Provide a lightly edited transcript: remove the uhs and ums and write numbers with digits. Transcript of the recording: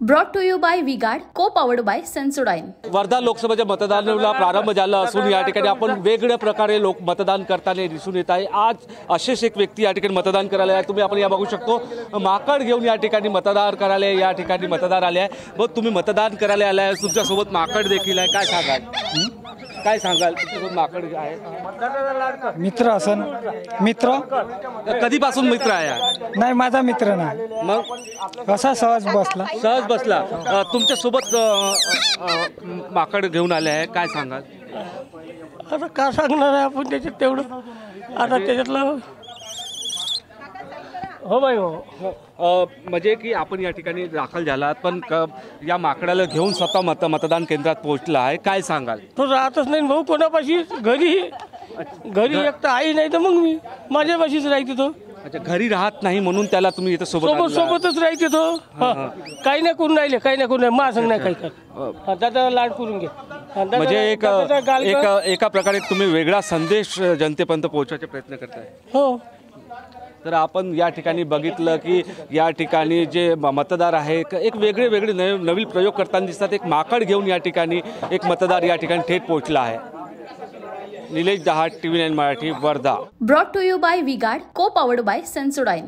Brought to you by V-Guard, co powered bye Sensodyne. Wardha लोकसभेच्या मतदानाला प्रारंभ झाला असून या ठिकाणी आपण वेगवेगळ्या प्रकारे लोक मतदान करताना दिसून येत आहे। आज असेच एक व्यक्ती या ठिकाणी मतदान करायला आहे। तुम्ही आपण या बघू शकतो माकड घेऊन या ठिकाणी मतदार करायला या ठिकाणी मतदार आले आहे। मग तुम्ही मतदान करायला आलाय, तुमच्या सोबत माकड देखील आहे, काय सांगाल? काय सांगाल? तुमच्यासोबत माकड आहे, मित्र असन मित्र कधीपासून मित्र आहे? नाही, माझा मित्र नाही, मग असा सहज बसला। तुमच्या सोबत माकड घेऊन आले आहे, काय सांगाल? आता का सांगणार आहे आपण त्याच्यात तेवढं, आता त्याच्यातलं हो बाई हो। म्हणजे की आपण या ठिकाणी दाखल झालात, पण या माकडाला घेऊन स्वतः मतदान केंद्रात पोहोचला आहे, काय सांगाल? तो राहतच नाही भाऊ कोणापाशी, घरी एक तर आई नाही तर मग मी माझ्यापाशीच राहते तो। अच्छा, घरी राहत नाही म्हणून त्याला तुम्ही इथं सोबतच राहते तो। काही नाही करून राहिले, काही नाही करून राहिले, मा सांग नाही काही कर, दादा लाड करून घे। म्हणजे एका प्रकारे तुम्ही वेगळा संदेश जनतेपर्यंत पोहोचवायचे प्रयत्न करताय। हो, तर आपण या ठिकाणी बघितलं की या ठिकाणी जे मतदार आहे एक वेगळे नवीन प्रयोग करताना दिसतात। एक माकड घेऊन या ठिकाणी एक मतदार या ठिकाणी थेट पोहोचला आहे। Nilesh Dahat, TV9 Marathi, Wardha. Brought to you by V-Guard, co powered bye Sensodyne.